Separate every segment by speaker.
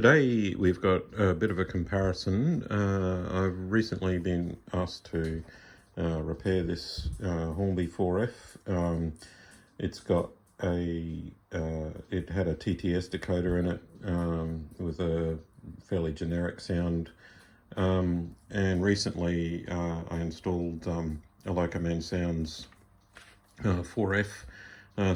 Speaker 1: Today we've got a bit of a comparison. I've recently been asked to repair this Hornby 4F. It's got it had a TTS decoder in it with a fairly generic sound. And recently I installed a Loksound Sounds 4F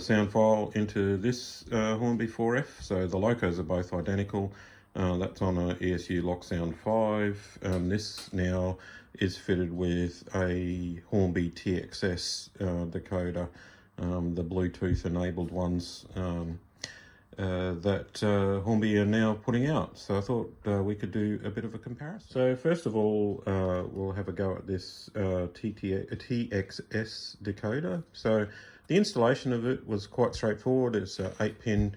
Speaker 1: sound file into this Hornby 4F. So the locos are both identical. That's on a ESU Loksound 5. This now is fitted with a Hornby TXS decoder, the Bluetooth enabled ones that Hornby are now putting out. So I thought we could do a bit of a comparison. So first of all, we'll have a go at this TXS decoder. So the installation of it was quite straightforward. It's an 8-pin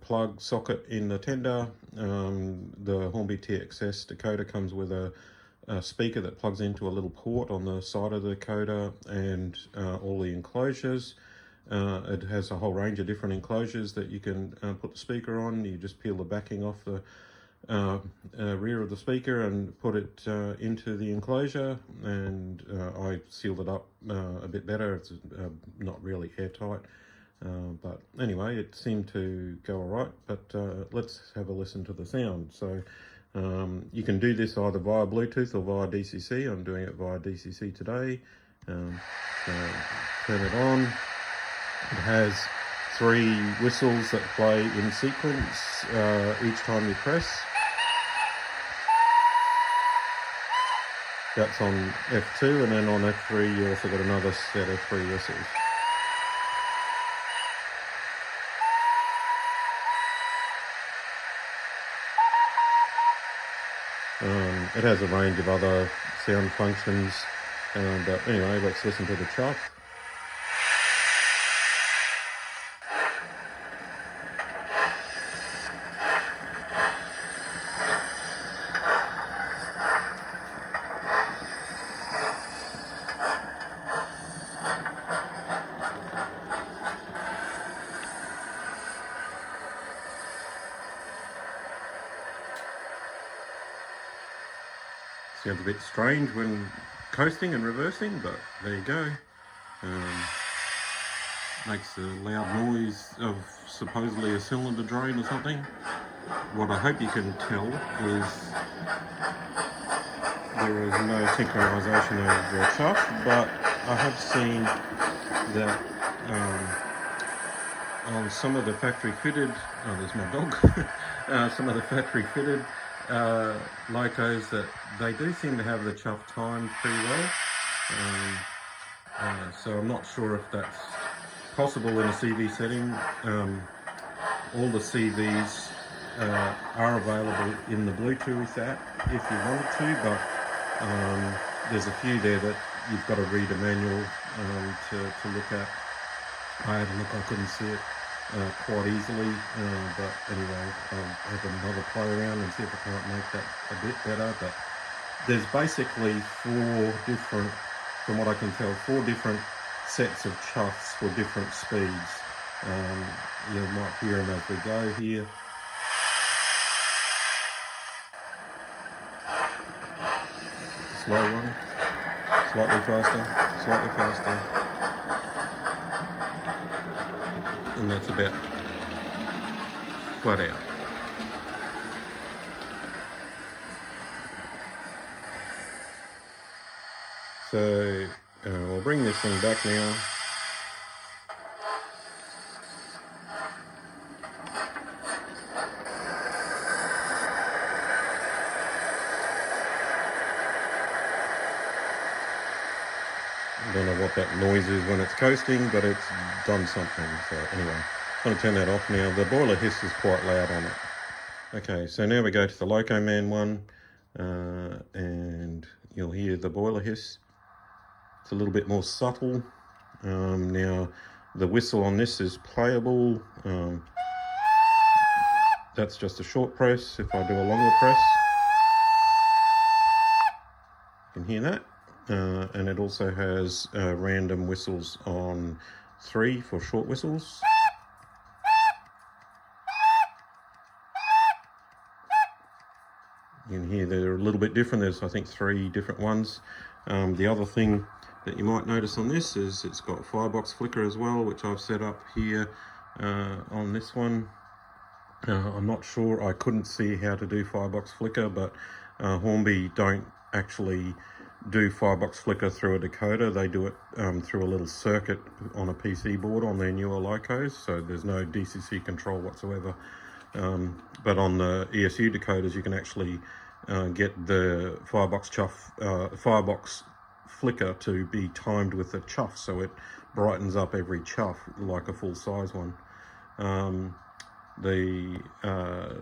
Speaker 1: plug socket in the tender. The Hornby TXS decoder comes with a speaker that plugs into a little port on the side of the decoder, and all the enclosures. It has a whole range of different enclosures that you can put the speaker on. You just peel the backing off the rear of the speaker and put it into the enclosure, and I sealed it up a bit better. It's not really airtight, but anyway, it seemed to go all right. But let's have a listen to the sound. So you can do this either via Bluetooth or via DCC. I'm doing it via DCC today. So turn it on. It has 3 whistles that play in sequence each time you press. That's on F2, and then on F3 you also got another set of 3 whistles. It has a range of other sound functions, but anyway, let's listen to the chuff. Sounds a bit strange when coasting and reversing, but there you go. Makes a loud noise of supposedly a cylinder drain or something. What I hope you can tell is there is no synchronization of the chuff, but I have seen that on some of the factory fitted, oh there's my dog, some of the factory fitted locos, that they do seem to have the chuff timed pretty well. So I'm not sure if that's possible in a CV setting. All the CVs are available in the Bluetooth app if you wanted to, but there's a few there that you've got to read a manual to look at. I had a look, I couldn't see it quite easily, but anyway, I'll have another play around and see if I can't make that a bit better. But there's basically 4 different, from what I can tell, 4 different sets of chuffs for different speeds. You might hear them as we go here. Slow one, slightly faster, and that's about flat out. So we'll bring this thing back now. I don't know what that noise is when it's coasting, but it's done something. So anyway, I'm going to turn that off now. The boiler hiss is quite loud on it. Okay, so now we go to the Loksound one, and you'll hear the boiler hiss. It's a little bit more subtle. Now, the whistle on this is playable. That's just a short press. If I do a longer press, you can hear that. And it also has random whistles on 3 for short whistles. You can hear they're a little bit different. There's, I think, 3 different ones. The other thing that you might notice on this is it's got firebox flicker as well, which I've set up here on this one. I'm not sure, I couldn't see how to do firebox flicker, but Hornby don't actually do firebox flicker through a decoder. They do it through a little circuit on a PC board on their newer Locos, so there's no DCC control whatsoever. But on the ESU decoders, you can actually get the firebox flicker to be timed with the chuff, so it brightens up every chuff like a full size one. The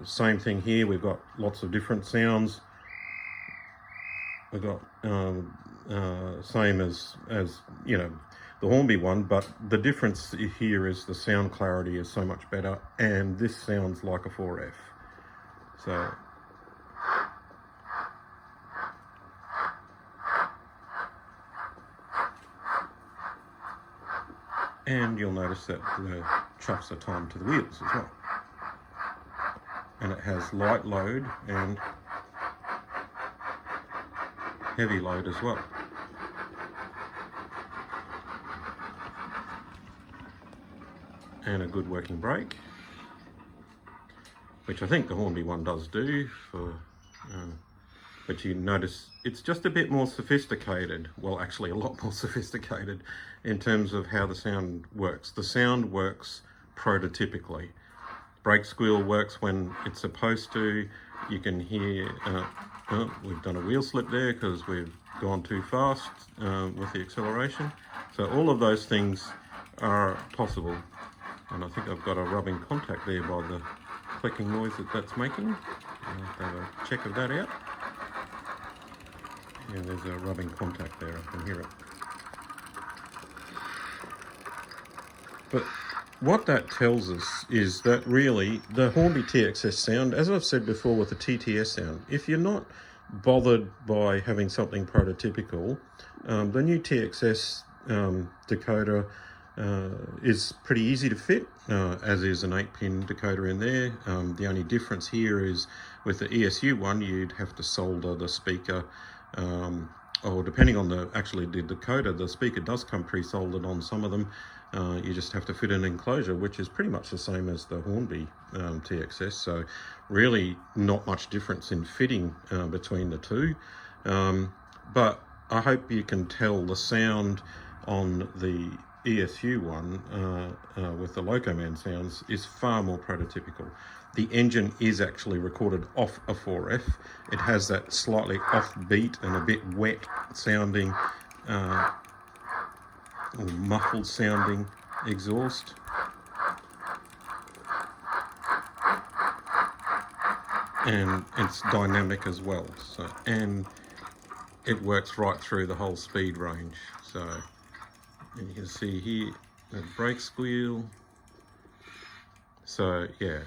Speaker 1: same thing here, we've got lots of different sounds. We've got same as you know, the Hornby one, but the difference here is the sound clarity is so much better, and this sounds like a 4F. So and you'll notice that the chuffs are timed to the wheels as well. And it has light load and heavy load as well. And a good working brake, which I think the Hornby one does do, but you notice it's just a bit more sophisticated. Well, actually a lot more sophisticated in terms of how the sound works. The sound works prototypically. Brake squeal works when it's supposed to. You can hear, we've done a wheel slip there because we've gone too fast with the acceleration. So all of those things are possible. And I think I've got a rubbing contact there by the clicking noise that's making. I'll have to have a check of that out. Yeah, there's a rubbing contact there, I can hear it. But what that tells us is that really the Hornby TXS sound, as I've said before with the TTS sound, if you're not bothered by having something prototypical, the new TXS decoder is pretty easy to fit, as is an 8-pin decoder in there. The only difference here is with the ESU one, you'd have to solder the speaker, or depending on the decoder, the speaker does come pre-soldered on some of them. You just have to fit an enclosure, which is pretty much the same as the Hornby TXS, so really not much difference in fitting between the two. But I hope you can tell the sound on the ESU one with the Locoman sounds is far more prototypical. The engine is actually recorded off a 4F. It has that slightly offbeat and a bit wet sounding or muffled sounding exhaust. And it's dynamic as well, so, and it works right through the whole speed range. So, and you can see here the brake squeal. So yeah,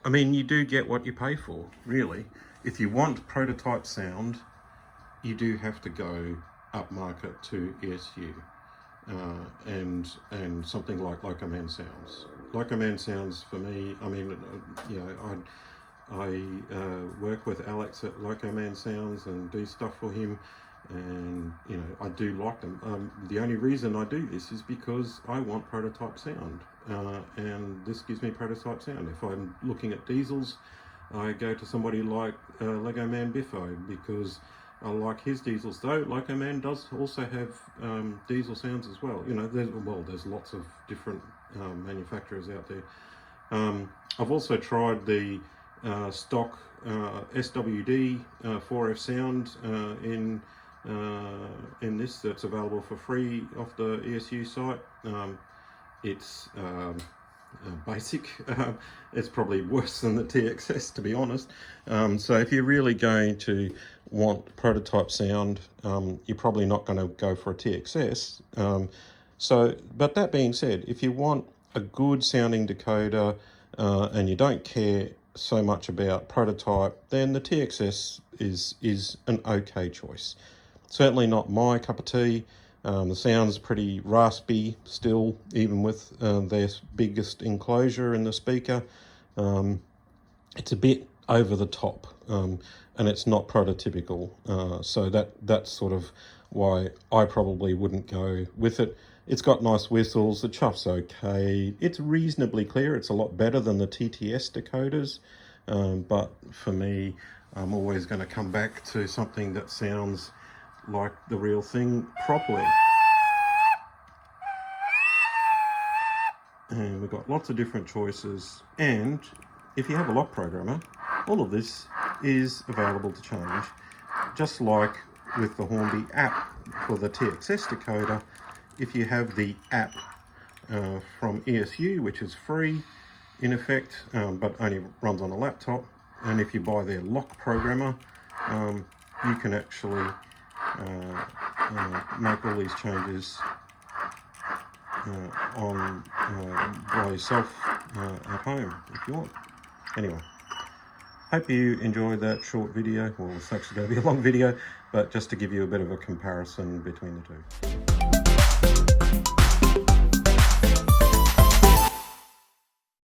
Speaker 1: I mean, you do get what you pay for, really. If you want prototype sound, you do have to go upmarket to ESU. And something like Locoman sounds. Locoman sounds for me, I mean, you know, I work with Alex at Locoman Sounds and do stuff for him, and you know, I do like them. The only reason I do this is because I want prototype sound, and this gives me prototype sound. If I'm looking at diesels, I go to somebody like Legoman Biffo because I like his diesels, though Locoman does also have diesel sounds as well. You know, there's lots of different manufacturers out there. I've also tried the stock SWD 4F sound in this that's available for free off the ESU site. It's basic. It's probably worse than the TXS, to be honest. So if you're really going to want prototype sound, you're probably not going to go for a TXS. But that being said, if you want a good sounding decoder and you don't care so much about prototype, then the TXS is an okay choice. Certainly not my cup of tea. The sound's pretty raspy still, even with their biggest enclosure in the speaker. It's a bit over the top, and it's not prototypical. So that's sort of why I probably wouldn't go with it. It's got nice whistles, the chuff's okay, it's reasonably clear, it's a lot better than the TTS decoders, but for me, I'm always going to come back to something that sounds like the real thing properly. And we've got lots of different choices, and if you have a lock programmer, all of this is available to change, just like with the Hornby app for the TXS decoder. If you have the app from ESU, which is free in effect, but only runs on a laptop, and if you buy their lock programmer, you can actually make all these changes by yourself at home if you want. Anyway, hope you enjoyed that short video. Well, it's actually going to be a long video, but just to give you a bit of a comparison between the two.